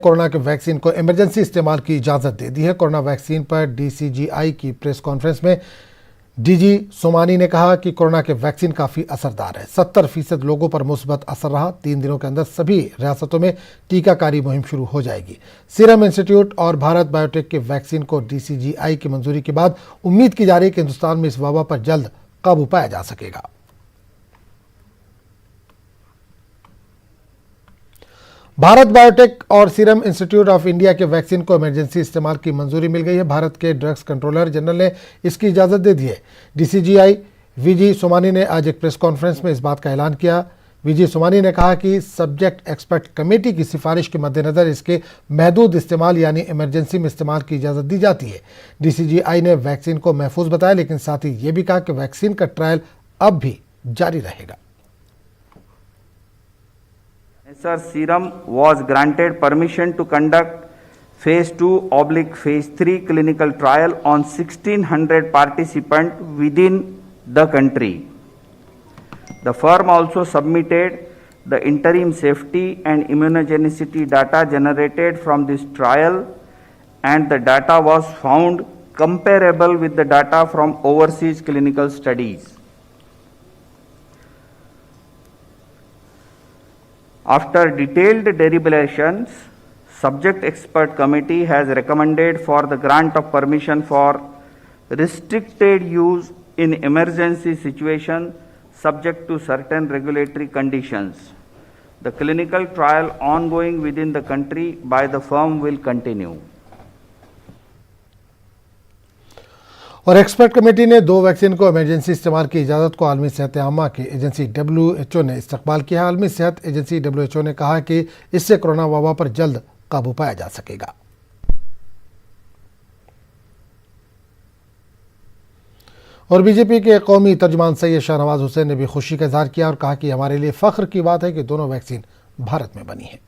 Corona के vaccine को emergency इस्तेमाल की इजाजत दे दी है। कोरोना वैक्सीन पर डीसीजीआई की प्रेस कॉन्फ्रेंस में डीजी सोमानी ने कहा कि कोरोना के वैक्सीन काफी असरदार है। 70% लोगों पर मुस्बत असर रहा। 3 दिनों के अंदर सभी रियासतों में टीकाकारी मुहिम शुरू हो जाएगी। सीरम इंस्टीट्यूट और भारत बायोटेक के वैक्सीन को डीसीजीआई की मंजूरी के बाद उम्मीद की जा रही है कि हिंदुस्तान में इस वबा पर जल्द काबू पाया जा सकेगा। भारत बायोटेक और सीरम इंस्टीट्यूट ऑफ इंडिया के वैक्सीन को इमरजेंसी इस्तेमाल की मंजूरी मिल गई है। भारत के ड्रग्स कंट्रोलर जनरल ने इसकी इजाजत दे दी है। डीसीजीआई वीजी सोमानी ने आज एक प्रेस कॉन्फ्रेंस में इस बात का ऐलान किया। वीजी सोमानी ने कहा कि सब्जेक्ट एक्सपर्ट कमेटी की सिफारिश के मद्देनजर इसके महदूद इस्तेमाल यानी इमरजेंसी में इस्तेमाल की इजाजत दी जाती है। डीसीजीआई ने वैक्सीन को महफूज बताया, लेकिन साथ ही ये भी कहा कि वैक्सीन का ट्रायल अब भी जारी रहेगा। Sir, Serum was granted permission to conduct phase 2/phase 3 clinical trial on 1600 participants within the country. The firm also submitted the interim safety and immunogenicity data generated from this trial, and the data was found comparable with the data from overseas clinical studies. After detailed deliberations, subject expert committee has recommended for the grant of permission for restricted use in emergency situation subject to certain regulatory conditions. The clinical trial ongoing within the country by the firm will continue. और expert committee ने 2 vaccine को emergency इस्तेमाल की इजाज़त को आलमी सेहत आमा की एजेंसी WHO ने इस्तकबाल किया। आलमी सेहत एजेंसी WHO ने कहा कि इससे कोरोना वबा पर जल्द काबू पाया जा सकेगा। और बीजेपी के कौमी तर्जुमान सैयद शाहनवाज हुसैन ने भी खुशी का इजहार किया और कहा कि हमारे लिए फख्र की बात है कि दोनों वैक्सीन भारत में बनी है।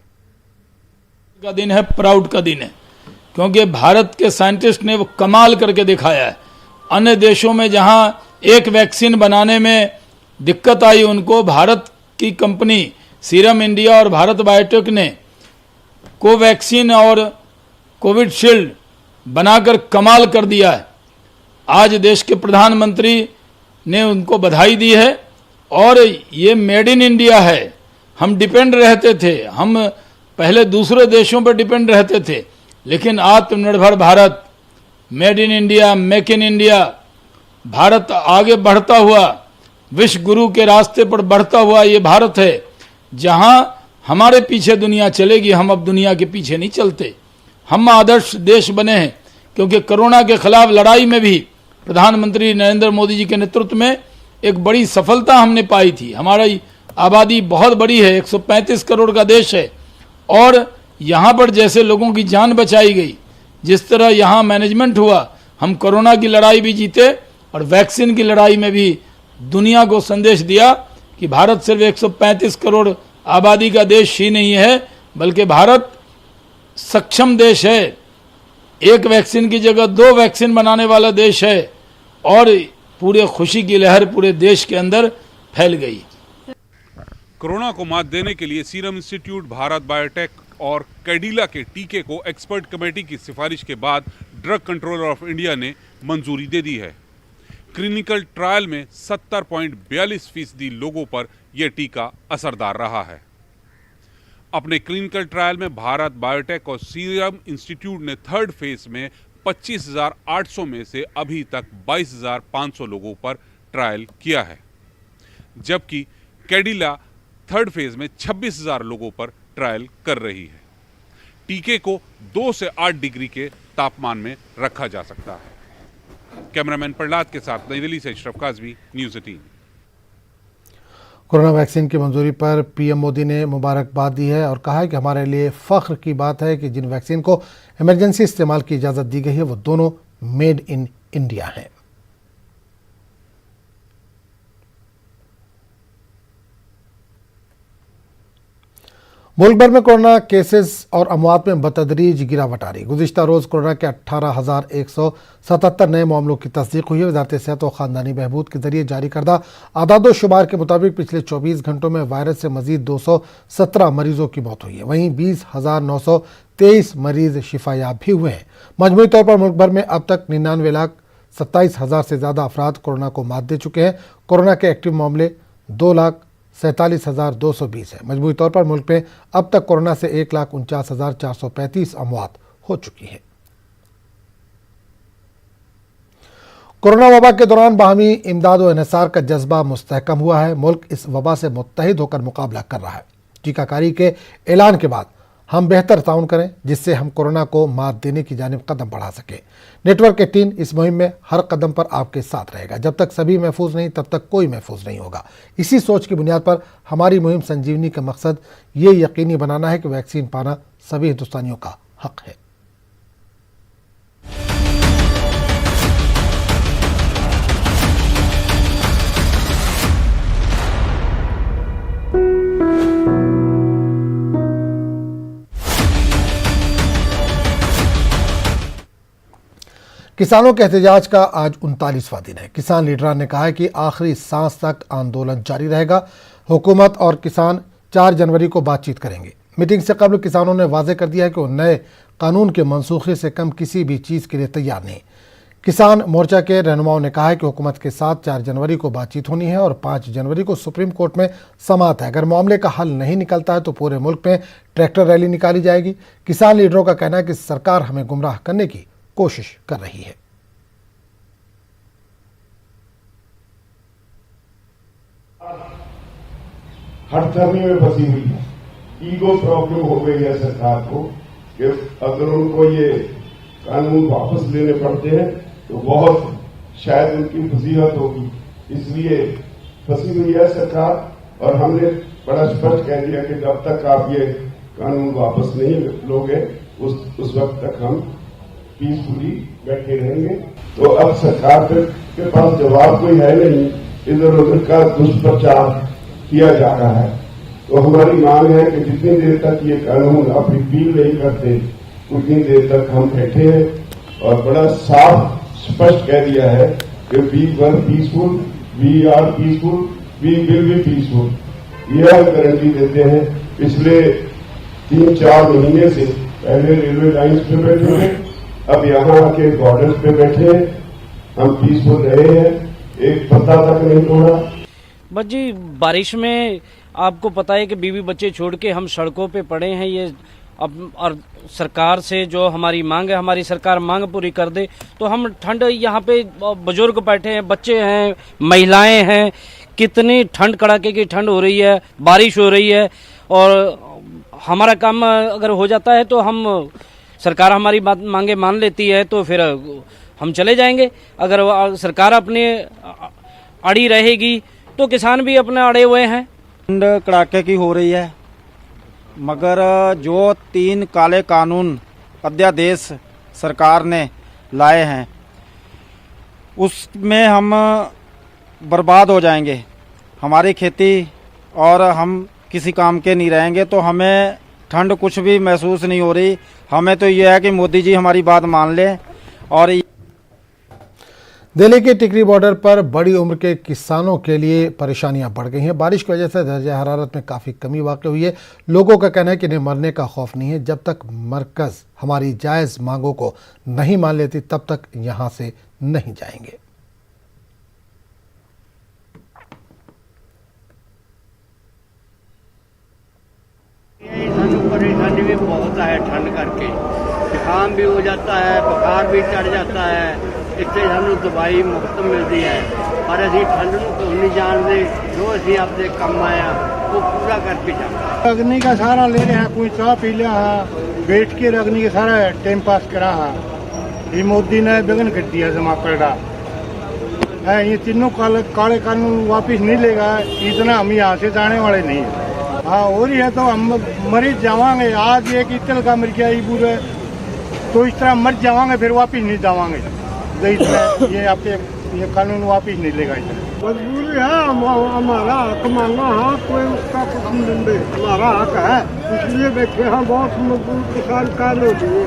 का दिन है, प्राउड का दिन है, क्योंकि भारत के साइंटिस्ट ने वो कमाल करके दिखाया है। अन्य देशों में जहां एक वैक्सीन बनाने में दिक्कत आई, उनको भारत की कंपनी सीरम इंडिया और भारत बायोटेक ने कोवैक्सीन और कोविशील्ड बनाकर कमाल कर दिया है। आज देश के प्रधानमंत्री ने उनको बधाई दी है और ये मेड इन इंडिया है। हम डिपेंड रहते थे, हम पहले दूसरे देशों पर डिपेंड रहते थे, लेकिन आत्मनिर्भर Bharat, made in India, make in India, Bharat आगे बढ़ता हुआ, विश्व गुरु के रास्ते पर बढ़ता हुआ ये भारत है जहां हमारे पीछे दुनिया चलेगी। हम अब दुनिया के पीछे नहीं चलते। हम आदर्श देश बने हैं, क्योंकि कोरोना के खिलाफ लड़ाई में भी प्रधानमंत्री नरेंद्र मोदी जी के नेतृत्व में एक बड़ी सफलता हमने पाई थी। हमारी आबादी बहुत बड़ी है, 135 करोड़ का देश है, और यहाँ पर जैसे लोगों की जान बचाई गई, जिस तरह यहाँ मैनेजमेंट हुआ, हम कोरोना की लड़ाई भी जीते और वैक्सीन की लड़ाई में भी दुनिया को संदेश दिया कि भारत सिर्फ 135 करोड़ आबादी का देश ही नहीं है, बल्कि भारत सक्षम देश है। एक वैक्सीन की जगह 2 वैक्सीन बनाने वाला देश है, और पूरे खुशी की लहर पूरे देश के अंदर फैल गई। कोरोना को मात देने के लिए सीरम इंस्टीट्यूट, भारत बायोटेक और कैडिला के टीके को एक्सपर्ट कमेटी की सिफारिश के बाद ड्रग कंट्रोलर ऑफ इंडिया ने मंजूरी दे दी है। क्लिनिकल ट्रायल में 70.42% लोगों पर यह टीका असरदार रहा है। अपने क्लिनिकल ट्रायल में भारत बायोटेक और सीरम इंस्टीट्यूट ने 3rd फेज में 25,800 में से अभी तक 22,500 लोगों पर ट्रायल किया है, जबकि कैडिला 3rd फेज में 26,000 लोगों पर ट्रायल कर रही है। टीके को 2 से 8 डिग्री के तापमान में रखा जा सकता है। कैमरामैन प्रहलाद के साथ नई दिल्ली से अशरफ काजवी, न्यूज़ 18। कोरोना वैक्सीन की मंजूरी पर पीएम मोदी ने मुबारकबाद दी है और कहा है कि हमारे लिए फख्र की बात है कि जिन वैक्सीन को इमरजेंसी इस्तेमाल की इजाज़त दी गई है वो दोनों मेड इन इंडिया हैं। मुल्क भर में कोरोना केसेस और अमवात में बतदरीज गिरावट आ रही। गुज़िश्ता रोज़ कोरोना के 18,177 नए मामलों की तस्दीक हुई है। वज़ारत सेहत और ख़ानदानी बहबूद के जरिए जारी करदा आदाद शुमार के मुताबिक पिछले 24 घंटों में वायरस से मजीद 217 मरीजों की मौत हुई है। वहीं 20,900 23 मरीज शिफायाब भी हुए हैं। मजमूई तौर पर मुल्क भर में अब तक 99,27,000 से ज़्यादा अफराद कोरोना को मात दे चुके हैं। कोरोना के एक्टिव मामले 2,47,220 है। मजमूई तौर पर मुल्क में अब तक कोरोना से 1,49,435 अमवात हो चुकी है। कोरोना वबा के दौरान बाहमी इमदाद व इन्हिसार का जज्बा मुस्तहकम हुआ है। मुल्क इस वबा से मुत्तहिद होकर मुकाबला कर रहा है। टीकाकारी के ऐलान के बाद हम बेहतर ताउन करें जिससे हम कोरोना को मात देने की जानिब कदम बढ़ा सकें। नेटवर्क के टीम इस मुहिम में हर कदम पर आपके साथ रहेगा। जब तक सभी महफूज नहीं तब तक कोई महफूज नहीं होगा। इसी सोच की बुनियाद पर हमारी मुहिम संजीवनी का मकसद ये यकीनी बनाना है कि वैक्सीन पाना सभी हिंदुस्तानियों का हक है। किसानों के एहतजाज का आज 39वां दिन है। किसान लीडरान ने कहा है कि आखिरी सांस तक आंदोलन जारी रहेगा। हुकूमत और किसान 4 जनवरी को बातचीत करेंगे। मीटिंग से कबल किसानों ने वाजे कर दिया है कि वो नए कानून के मनसूखे से कम किसी भी चीज़ के लिए तैयार नहीं। किसान मोर्चा के रहनुमाओं ने कहा है कि हुकूमत के साथ 4 जनवरी को बातचीत होनी है और 5 जनवरी को सुप्रीम कोर्ट में समाअत है। अगर मामले का हल नहीं निकलता है तो पूरे मुल्क में ट्रैक्टर रैली निकाली जाएगी। किसान लीडरों का कहना है कि सरकार हमें गुमराह करने की कोशिश कर रही है। हठधर्मी में फंसी हुई है। ईगो प्रॉब्लम हो गई है सरकार को कि अगर उनको ये कानून वापस लेने पड़ते हैं तो बहुत शायद उनकी फजीहत होगी, इसलिए फंसी हुई है सरकार। और हमने बड़ा स्पष्ट कह दिया कि जब तक आप ये कानून वापस नहीं लोगे उस वक्त तक हम पीसफुली बैठे रहेंगे। तो अब सरकार के पास जवाब कोई है नहीं, इधर उधर का दुष्प्रचार किया जा रहा है। तो हमारी मांग है कि जितनी देर तक ये कानून आप रिपील नहीं करते उतनी देर तक हम बैठे हैं। और बड़ा साफ स्पष्ट कह दिया है कि we were peaceful, we are peaceful, we will be peaceful. यह हम गारंटी देते हैं। पिछले 3-4 महीने से पहले रेलवे लाइन्स पे बैठे थे, अब यहाँ आके बॉर्डर्स पे बैठे हैं। हम पीसफुल रहे हैं, एक पत्ता तक नहीं तोड़ा। बस जी, बारिश में आपको पता है कि बीवी बच्चे छोड़ के हम सड़कों पे पड़े हैं। ये अब और सरकार से जो हमारी मांग है, हमारी सरकार मांग पूरी कर दे तो हम ठंड, यहाँ पे बुजुर्ग बैठे हैं, बच्चे हैं, महिलाएं हैं, कितनी ठंड, कड़ाके की ठंड हो रही है, बारिश हो रही है। और हमारा काम अगर हो जाता है तो हम, सरकार हमारी बात मांगे मान लेती है तो फिर हम चले जाएंगे। अगर सरकार अपने अड़ी रहेगी तो किसान भी अपने अड़े हुए हैं। ठंड कड़ाके की हो रही है, मगर जो 3 काले कानून अध्यादेश सरकार ने लाए हैं उसमें हम बर्बाद हो जाएंगे। हमारी खेती और हम किसी काम के नहीं रहेंगे। तो हमें ठंड कुछ भी महसूस नहीं हो रही। हमें तो यह है कि मोदी जी हमारी बात मान लें। और दिल्ली के टिकरी बॉर्डर पर बड़ी उम्र के किसानों के लिए परेशानियां बढ़ गई हैं। बारिश की वजह से दर्जा हरारत में काफ़ी कमी वाक़ हुई है। लोगों का कहना है कि इन्हें मरने का खौफ नहीं है। जब तक मरकज़ हमारी जायज़ मांगों को नहीं मान लेती तब तक यहां से नहीं जाएंगे। परेशानी भी बहुत है ठंड करके, जुकाम भी हो जाता है, बुखार भी चढ़ जाता है। इससे सानू दवाई मुफ्त मिलती है, पर असी ठंड को नहीं जानते। जो असी अपने काम आया वो पूरा करके जाते। अग्नि का सारा ले रहे हैं, कोई चाह पी लिया है, बैठ के अग्नि का सारा टाइम पास करा है। ये मोदी ने विघ्न कर दिया जमाकर का है। ये तीनों काले कानून वापिस नहीं लेगा, इतना हम यहाँ से जाने वाले नहीं है। हाँ हो रही है तो हम मरीज जावांगे। आज एक इतल का मर गया पूरे, तो इस तरह मर जावांगे, फिर वापिस नहीं जावांगे। ये आपके ये कानून वापिस नहीं लेगा। मजबूरी है, हमारा हक मांगा है, कोई उसका कुछ नहीं दे, हमारा हक है, इसलिए बैठे हैं। बहुत मजबूर किसान काल हो गई,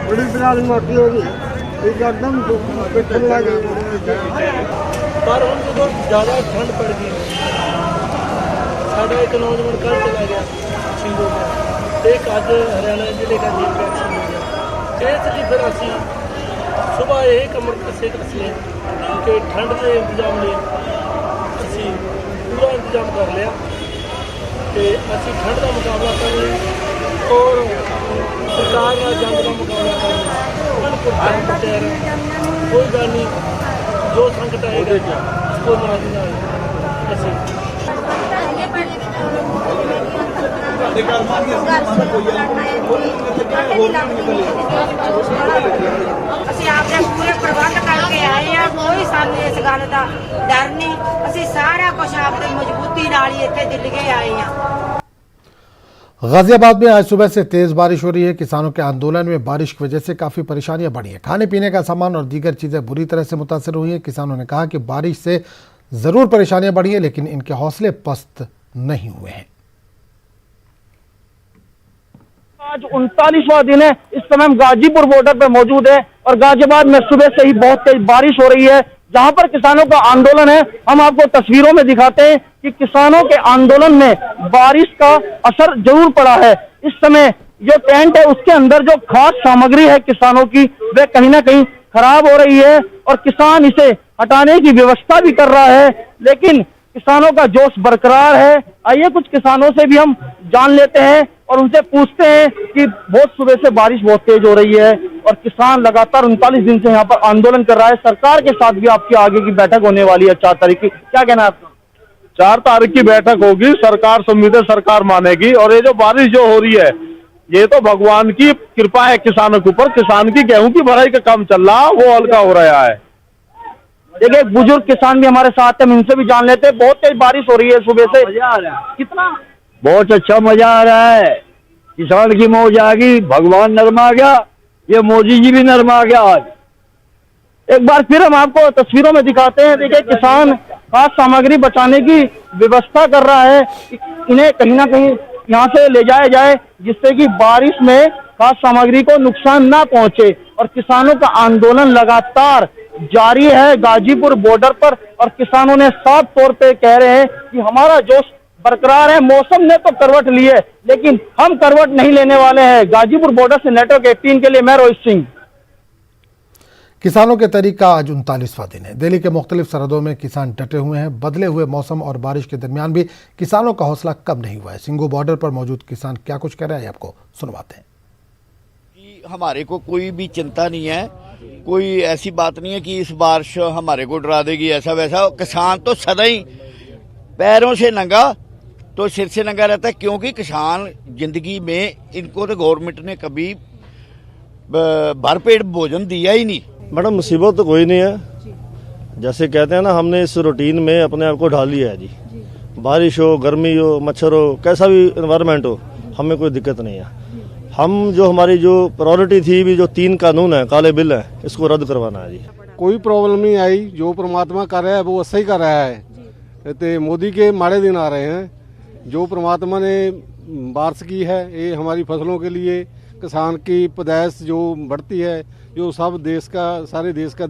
बड़ी बिराल माटी हो गई, एकदम बैठने लगे। पर उनको ज्यादा ठंड पड़ गई। साढ़े एक नौजवान कल चला गया, एक अज हरियाणा जिले का नीम वैक्सीन हो गया। इसलिए फिर असी सुबह यही कमर कसे कसले कि ठंड के इंतजाम लिए असी पूरा इंतजाम कर लिया कि असी ठंड का मुकाबला करें और सरकार का जंग का मुकाबला करें। बिल्कुल तैयार कोई गल नहीं, जो संकट आएगा उसको मारना असी ਅਸੀਂ ਆਪਣੇ ਪੂਰੇ ਪ੍ਰਬੰਧ ਕਰਕੇ ਆਏ ਆ। ਕੋਈ ਸਾਨੂੰ ਇਸ ਗੱਲ ਦਾ ਡਰ ਨਹੀਂ। ਅਸੀਂ ਸਾਰਾ ਕੁਝ ਆਪਣੀ ਮਜ਼ਬੂਤੀ ਨਾਲ ਹੀ ਇੱਥੇ ਦਿੱਲੀ ਕੇ ਆਏ ਆ। गाजियाबाद में आज सुबह से तेज बारिश हो रही है। किसानों के आंदोलन में बारिश की वजह से काफी परेशानियां बढ़ी है। खाने पीने का सामान और दीगर चीजें बुरी तरह से मुतासर हुई है। किसानों ने कहा कि बारिश से जरूर परेशानियां बढ़ी है, लेकिन इनके हौसले पस्त नहीं हुए हैं। आज 39वां दिन है। इस समय हम गाजीपुर बॉर्डर पर मौजूद है और गाजियाबाद में सुबह से ही बहुत तेज बारिश हो रही है। जहां पर किसानों का आंदोलन है, हम आपको तस्वीरों में दिखाते हैं कि किसानों के आंदोलन में बारिश का असर जरूर पड़ा है। इस समय जो टेंट है उसके अंदर जो खास सामग्री है किसानों की, वह कहीं ना कहीं खराब हो रही है और किसान इसे हटाने की व्यवस्था भी कर रहा है, लेकिन किसानों का जोश बरकरार है। आइए कुछ किसानों से भी हम जान लेते हैं और उनसे पूछते हैं कि बहुत सुबह से बारिश बहुत तेज हो रही है और किसान लगातार 39 दिन से यहाँ पर आंदोलन कर रहा है। सरकार के साथ भी आपकी आगे की बैठक होने वाली है 4 तारीख की, क्या कहना है आपका? 4 तारीख की बैठक होगी, सरकार संविधान सरकार मानेगी। और ये जो बारिश जो हो रही है ये तो भगवान की कृपा है किसानों के ऊपर। किसान की गेहूं की भराई का काम चल रहा, वो हल्का हो रहा है। देखिए एक बुजुर्ग किसान भी हमारे साथ है, इनसे भी जान लेते हैं। बहुत तेज बारिश हो रही है सुबह से, मजा आ रहा है, कितना बहुत अच्छा मजा आ रहा है। किसान की मौज आ गई, भगवान नरमा गया, ये मोदी जी भी नरमा गया। आज एक बार फिर हम आपको तस्वीरों में दिखाते हैं। देखिए किसान खास सामग्री बचाने की व्यवस्था कर रहा है, इन्हें कहीं ना कहीं यहाँ से ले जाया जाए जिससे कि बारिश में खास सामग्री को नुकसान ना पहुंचे। और किसानों का आंदोलन लगातार जारी है गाजीपुर बॉर्डर पर और किसानों ने साफ तौर पे कह रहे हैं कि हमारा जोश बरकरार है। मौसम ने तो करवट ली है, लेकिन हम करवट नहीं लेने वाले हैं। गाजीपुर बॉर्डर से नेटवर्क 18 के लिए मैं रोहित सिंह। किसानों के तहरीक का आज 39वां दिन है। दिल्ली के मुख्तलिफ सरहदों में किसान डटे हुए हैं। बदले हुए मौसम और बारिश के दरमियान भी किसानों का हौसला कम नहीं हुआ है। सिंघू बॉर्डर पर मौजूद किसान क्या कुछ कह रहे हैं आपको सुनवाते हैं। हमारे को कोई भी चिंता नहीं है, कोई ऐसी बात नहीं है कि इस बारिश हमारे को डरा देगी ऐसा वैसा। किसान तो सदा ही पैरों से नंगा तो सिर से नंगा रहता है, क्योंकि किसान जिंदगी में इनको तो गवर्नमेंट ने कभी भरपेट भोजन दिया ही नहीं। मैडम मुसीबत तो कोई नहीं है, जैसे कहते हैं ना, हमने इस रूटीन में अपने आप को ढाल लिया है जी। बारिश हो, गर्मी हो, मच्छर हो, कैसा भी एनवायरनमेंट हो, हमें कोई दिक्कत नहीं है। हम जो हमारी जो प्रायोरिटी थी भी, जो 3 कानून है, काले बिल है, इसको रद्द करवाना है जी। कोई प्रॉब्लम नहीं आई, जो परमात्मा कर रहा है वो सही कर रहा है। तो मोदी के माड़े दिन आ रहे हैं। जो परमात्मा ने बारिश की है ये हमारी फसलों के लिए, किसान की पैदाइश जो बढ़ती है, जो सब देश का, सारे देश का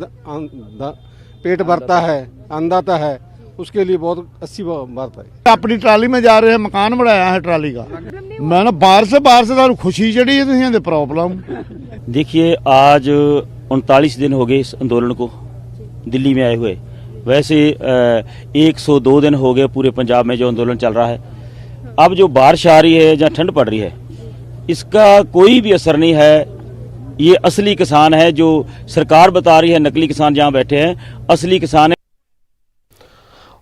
पेट भरता है, अन्नदाता है, उसके लिए बहुत अच्छी बात है। अपनी ट्राली में जा रहे हैं, मकान बनाया है ट्राली का। मैं ना बारिश से खुशी चढ़ी है, प्रॉब्लम। देखिए आज 39 दिन हो गए इस आंदोलन को दिल्ली में आए हुए। वैसे 102 दिन हो गए पूरे पंजाब में जो आंदोलन चल रहा है। अब जो बारिश आ रही है या ठंड पड़ रही है, इसका कोई भी असर नहीं है। ये असली किसान है, जो सरकार बता रही है नकली किसान जहां बैठे हैं, असली किसान है।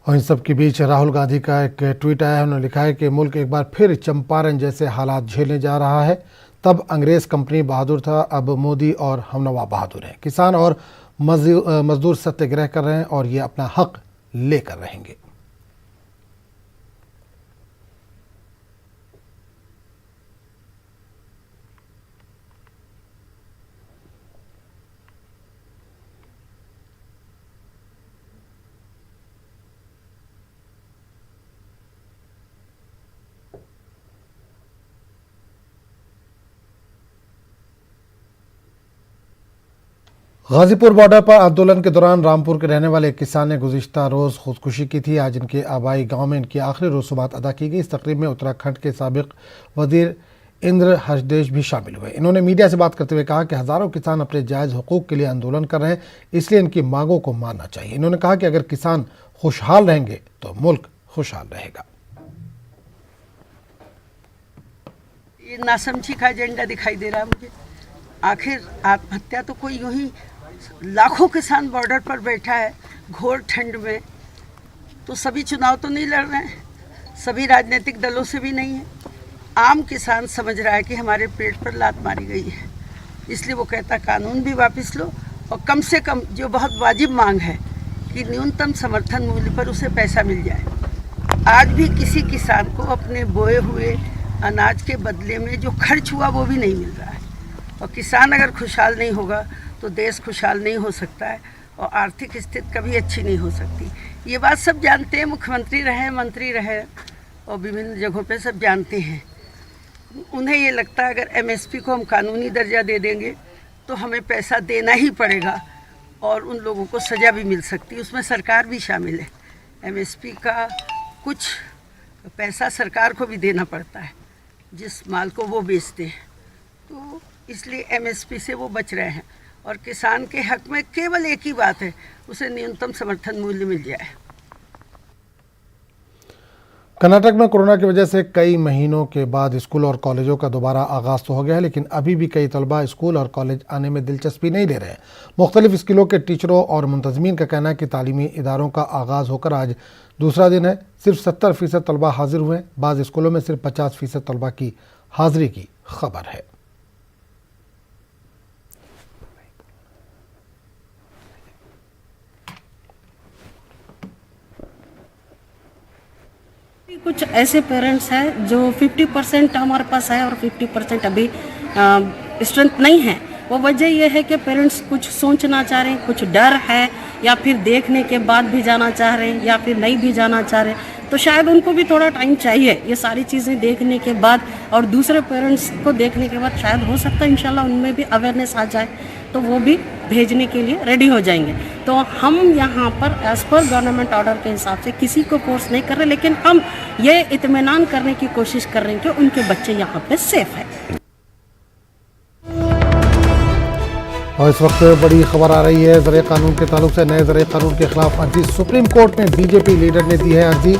और इन सब के बीच राहुल गांधी का एक ट्वीट आया है। उन्होंने लिखा है कि मुल्क एक बार फिर चंपारण जैसे हालात झेलने जा रहा है। तब अंग्रेज कंपनी बहादुर था, अब मोदी और हमनवा बहादुर हैं। किसान और मजदूर सत्याग्रह कर रहे हैं और ये अपना हक लेकर रहेंगे। गाजीपुर बॉर्डर पर आंदोलन के दौरान रामपुर के रहने वाले एक किसान ने गुज़िश्ता रोज़ खुदकुशी की थी। आज इनके आबाई गांव में इनकी आखिरी रसूमात अदा की गई। इस तकरीब में उत्तराखंड के साबिक वजीर इंद्र हर्षदेश भी शामिल हुए। इन्होंने मीडिया से बात करते हुए कहा कि हजारों किसान अपने जायज हुकूक के लिए आंदोलन कर रहे हैं, इसलिए इनकी मांगों को मानना चाहिए। इन्होंने कहा कि अगर किसान खुशहाल रहेंगे तो मुल्क खुशहाल रहेगा। ये नासमझी का एजेंडा दिखाई दे रहा है मुझे। आखिर आत्महत्या तो कोई यूं ही, लाखों किसान बॉर्डर पर बैठा है घोर ठंड में, तो सभी चुनाव तो नहीं लड़ रहे हैं, सभी राजनीतिक दलों से भी नहीं है। आम किसान समझ रहा है कि हमारे पेट पर लात मारी गई है, इसलिए वो कहता कानून भी वापस लो और कम से कम जो बहुत वाजिब मांग है कि न्यूनतम समर्थन मूल्य पर उसे पैसा मिल जाए। आज भी किसी किसान को अपने बोए हुए अनाज के बदले में जो खर्च हुआ वो भी नहीं मिल रहा है। और किसान अगर खुशहाल नहीं होगा तो देश खुशहाल नहीं हो सकता है और आर्थिक स्थिति कभी अच्छी नहीं हो सकती। ये बात सब जानते हैं, मुख्यमंत्री रहे, मंत्री रहे और विभिन्न जगहों पे सब जानते हैं। उन्हें ये लगता है अगर एमएसपी को हम कानूनी दर्जा दे देंगे तो हमें पैसा देना ही पड़ेगा और उन लोगों को सज़ा भी मिल सकती है, उसमें सरकार भी शामिल है। एमएसपी का कुछ पैसा सरकार को भी देना पड़ता है जिस माल को वो बेचते हैं, तो इसलिए एमएसपी से वो बच रहे हैं। और किसान के हक में केवल एक ही बात है, उसे न्यूनतम समर्थन मूल्य मिल जाए। कर्नाटक में कोरोना की वजह से कई महीनों के बाद स्कूल और कॉलेजों का दोबारा आगाज तो हो गया है, लेकिन अभी भी कई तलबा स्कूल और कॉलेज आने में दिलचस्पी नहीं ले रहे हैं। मुख्तलिफ स्कूलों के टीचरों और मुंतजमीन का कहना है कि तालीमी इदारों का आगाज होकर आज दूसरा दिन है, सिर्फ 70% तलबा हाजिर हुए। बाज़ स्कूलों में सिर्फ 50% तलबा की हाजिरी की खबर है। कुछ ऐसे पेरेंट्स हैं जो 50% हमारे पास है और 50% अभी स्ट्रेंथ नहीं है। वो वजह यह है कि पेरेंट्स कुछ सोचना चाह रहे हैं, कुछ डर है, या फिर देखने के बाद भी जाना चाह रहे हैं या फिर नहीं भी जाना चाह रहे हैं। तो शायद उनको भी थोड़ा टाइम चाहिए ये सारी चीज़ें देखने के बाद, और दूसरे पेरेंट्स को देखने के बाद शायद हो सकता है इंशाल्लाह उनमें भी अवेयरनेस आ जाए तो वो भी भेजने के लिए रेडी हो जाएंगे। तो हम यहाँ पर एज़ पर गवर्नमेंट ऑर्डर के हिसाब से किसी को फोर्स नहीं कर रहे, लेकिन हम ये इत्मीनान करने की कोशिश कर रहे हैं कि उनके बच्चे यहाँ पे सेफ है। और इस वक्त बड़ी खबर आ रही है ज़र कानून के ताल्लुक से। नए ज़र कानून के खिलाफ अर्जी, सुप्रीम कोर्ट में बीजेपी लीडर ने दी है अर्जी।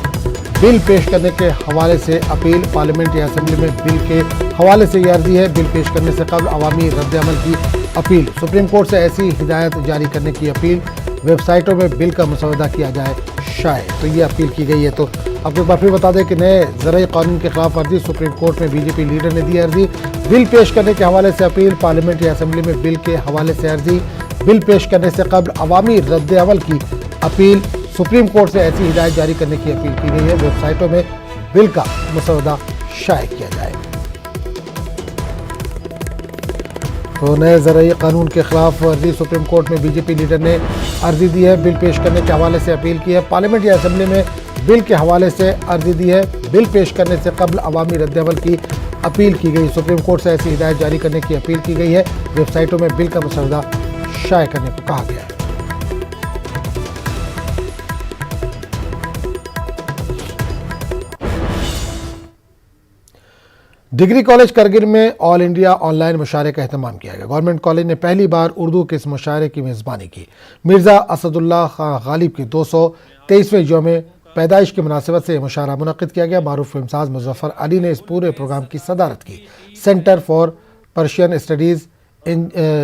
बिल पेश करने के हवाले से अपील, पार्लियामेंट या असेंबली में बिल के हवाले से यह अर्जी है। बिल पेश करने से कबल अवामी रद्द-ए-अमल की अपील, सुप्रीम कोर्ट से ऐसी हिदायत जारी करने की अपील। वेबसाइटों में बिल का मसौदा किया जाए शाये, तो ये अपील की गई है। तो आपको एक बार फिर बता दें कि नए ज़र कानून के खिलाफ अर्जी, सुप्रीम कोर्ट में बीजेपी लीडर ने दी अर्जी। बिल पेश करने के हवाले से अपील, पार्लियामेंट या असेंबली में बिल के हवाले से अर्जी। बिल पेश करने से कबल अवामी रद्द-ए-अमल की अपील, सुप्रीम कोर्ट से ऐसी हिदायत जारी करने की अपील की गई है। वेबसाइटों में बिल का मसौदा शाये किया जाए। तो नए ज़र कानून के खिलाफ अर्जी, सुप्रीम कोर्ट में बीजेपी लीडर ने अर्जी दी है। बिल पेश करने के हवाले से अपील की है। पार्लियामेंट या असेंबली में बिल के हवाले से अर्जी दी है। बिल पेश करने से कबल अवामी रद्द-ए-अमल की अपील की गई। सुप्रीम कोर्ट से ऐसी हिदायत जारी करने की अपील की गई है। वेबसाइटों में बिल का मसौदा शाये करने को कहा गया है। डिग्री कॉलेज करगिल में ऑल इंडिया ऑनलाइन मुशायरे का एहतमाम किया गया। गवर्नमेंट कॉलेज ने पहली बार उर्दू के इस मुशायरे की मेज़बानी की। मिर्ज़ा असदुल्ला खां गालिब की 223वें यौम पैदाइश की मुनासिबत से यह मुशायरा मुनक़्क़िद किया गया। मारूफ फिल्मसाज मुज़फ़्फ़र अली ने इस पूरे प्रोग्राम की सदारत की। Centre for Persian studies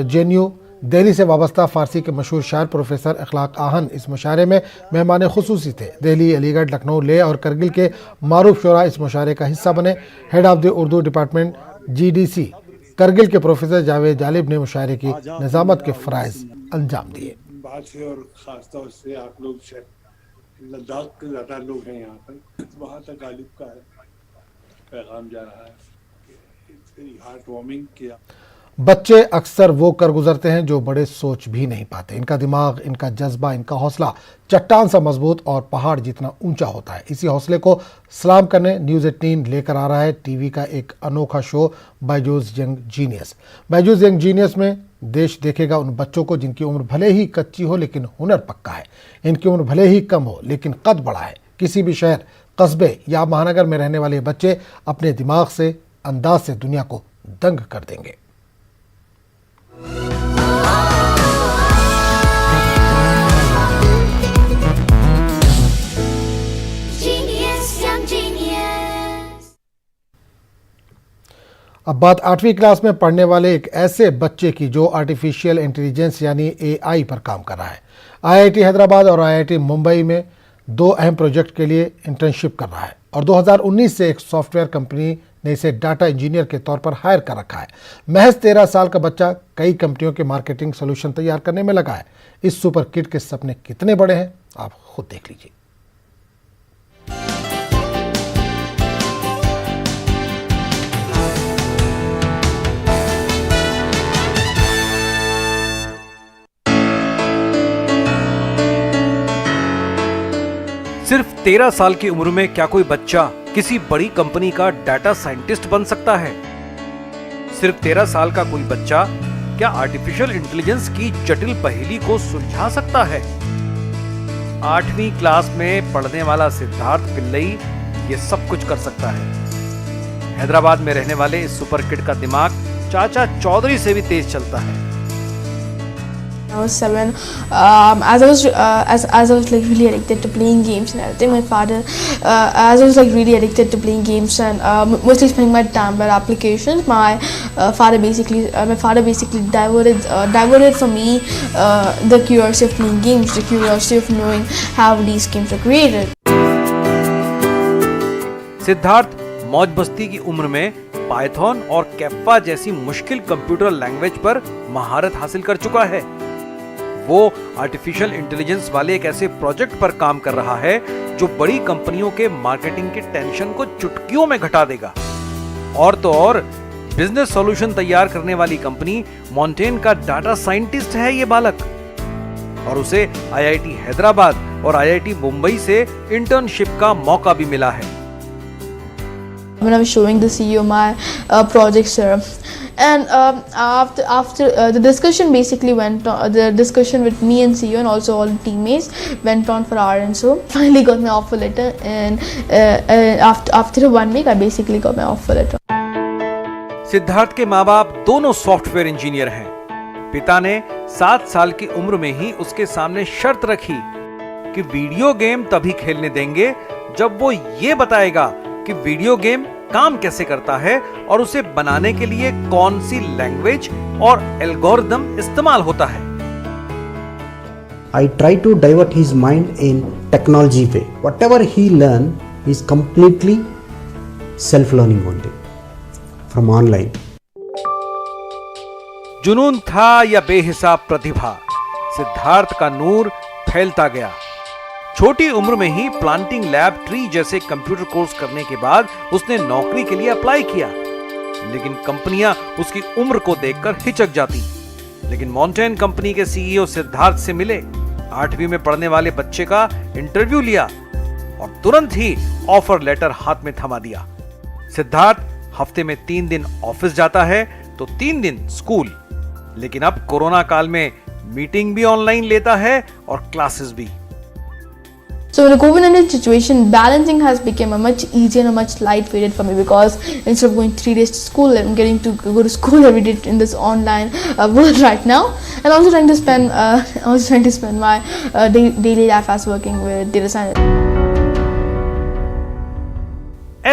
JNU Delhi से वाबस्ता फ़ारसी के मशहूर शायर प्रोफेसर अखलाक आहन इस मुशायरे में मेहमान खुसूसी थे। दिल्ली, अलीगढ़, लखनऊ, लेह और करगिल के मारूफ शोरा इस मुशायरे का हिस्सा बने। Head of the Urdu department GDC Kargil के प्रोफेसर जावेद जालिब ने मुशायरे की निज़ामत के फ़राइज़ अंजाम दिए। बात से और ख़ासतौर से आप लोग लद्दाख के ज़्यादा लोग हैं यहाँ पर, वहाँ तक गालिब का पैगाम जा रहा है। इट्स वेरी हार्ट वार्मिंग किया। बच्चे अक्सर वो कर गुजरते हैं जो बड़े सोच भी नहीं पाते। इनका दिमाग, इनका जज्बा, इनका हौसला चट्टान सा मजबूत और पहाड़ जितना ऊंचा होता है। इसी हौसले को सलाम करने न्यूज़ 18 लेकर आ रहा है टीवी का एक अनोखा show Byju's young genius. Byju's young genius में देश देखेगा उन बच्चों को जिनकी उम्र भले ही कच्ची हो लेकिन हुनर पक्का है। इनकी उम्र भले ही कम हो लेकिन कद बड़ा है। किसी भी शहर, कस्बे या महानगर में रहने वाले बच्चे अपने दिमाग से, अंदाज से दुनिया को दंग कर देंगे। अब बात 8वीं क्लास में पढ़ने वाले एक ऐसे बच्चे की जो आर्टिफिशियल इंटेलिजेंस यानी AI पर काम कर रहा है। IIT हैदराबाद और IIT मुंबई में 2 अहम प्रोजेक्ट के लिए इंटर्नशिप कर रहा है और 2019 से एक सॉफ्टवेयर कंपनी ने इसे डाटा इंजीनियर के तौर पर हायर कर रखा है। महज 13 साल का बच्चा कई कंपनियों के मार्केटिंग सोल्यूशन तैयार करने में लगा है। इस सुपर किड के सपने कितने बड़े हैं आप खुद देख लीजिए। सिर्फ 13 साल की उम्र में क्या कोई बच्चा किसी बड़ी कंपनी का डाटा साइंटिस्ट बन सकता है? सिर्फ 13 साल का कोई बच्चा क्या आर्टिफिशियल इंटेलिजेंस की जटिल पहेली को सुलझा सकता है? 8वीं क्लास में पढ़ने वाला सिद्धार्थ पिल्लई ये सब कुछ कर सकता है। हैदराबाद में रहने वाले इस सुपर किड का दिमाग चाचा चौधरी से भी तेज चलता है। I was 7. As I was like really addicted to playing games and everything. My father, as I was like really addicted to playing games and mostly spending my time by applications. My father basically diverted from me the curiosity of playing games, the curiosity of knowing how these games are created. Siddharth मौज मस्ती की उम्र में Python और kappa जैसी मुश्किल computer language पर महारत हासिल कर चुका है। वो आर्टिफिशियल इंटेलिजेंस वाले एक ऐसे प्रोजेक्ट पर काम कर रहा है जो बड़ी कंपनियों के मार्केटिंग के टेंशन को चुटकियों में घटा देगा। और तो और बिजनेस सॉल्यूशन तैयार करने वाली कंपनी मॉन्टेन का डाटा साइंटिस्ट है ये बालक, और उसे IIT हैदराबाद और IIT मुंबई से इंटर्नशिप का मौका भी मिला है। When I was showing the CEO my project, sir, and after the discussion basically went on, the discussion with me and CEO and also all the teammates went on for hours, and so finally got my offer letter, and after 1 week I basically got my offer letter. Siddharth के माँ बाप दोनों software engineer हैं। पिता ने 7 साल की उम्र में ही उसके सामने शर्त रखी कि वीडियो गेम तभी खेलने देंगे जब वो ये बताएगा कि वीडियो गेम काम कैसे करता है और उसे बनाने के लिए कौन सी लैंग्वेज और एल्गोरिदम इस्तेमाल होता है। I try to divert his mind in technology way. Whatever he learn is completely self-learning only from online. जुनून था या बेहिसाब प्रतिभा, सिद्धार्थ का नूर फैलता गया। छोटी उम्र में ही प्लांटिंग लैब ट्री जैसे कंप्यूटर कोर्स करने के बाद उसने नौकरी के लिए अप्लाई किया, लेकिन कंपनियां उसकी उम्र को देखकर हिचक जाती। लेकिन मॉन्टेन कंपनी के CEO सिद्धार्थ से मिले, 8वीं में पढ़ने वाले बच्चे का इंटरव्यू लिया और तुरंत ही ऑफर लेटर हाथ में थमा दिया। सिद्धार्थ हफ्ते में 3 दिन ऑफिस जाता है तो 3 दिन स्कूल, लेकिन अब कोरोना काल में मीटिंग भी ऑनलाइन लेता है और क्लासेस भी। So in the COVID-19 situation, balancing has become a much easier and a much light-weighted for me, because instead of going 3 days to school, I'm getting to go to school every day in this online world right now, and also trying to spend my daily life as working with data science.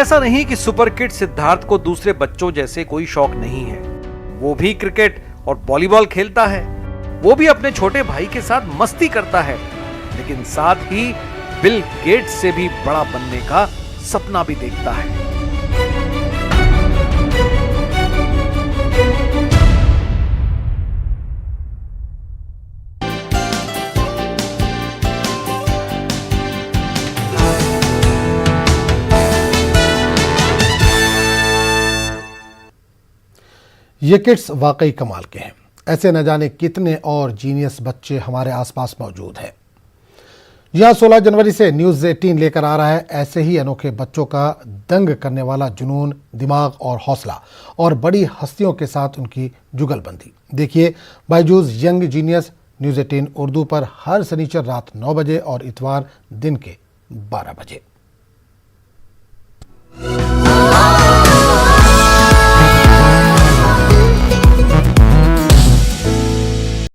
ऐसा नहीं कि super kid Siddharth को दूसरे बच्चों जैसे कोई शौक नहीं है। वो भी क्रिकेट और वॉलीबॉल खेलता है, वो भी अपने छोटे भाई के साथ मस्ती करता है, लेकिन साथ ही बिल गेट्स से भी बड़ा बनने का सपना भी देखता है। ये किड्स वाकई कमाल के हैं। ऐसे न जाने कितने और जीनियस बच्चे हमारे आसपास मौजूद हैं। यहाँ 16 जनवरी से न्यूज़ 18 लेकर आ रहा है ऐसे ही अनोखे बच्चों का दंग करने वाला जुनून, दिमाग और हौसला, और बड़ी हस्तियों के साथ उनकी जुगलबंदी। देखिए Byju's young genius news 18 Urdu पर हर शनिचर रात 9 बजे और इतवार दिन के 12 बजे।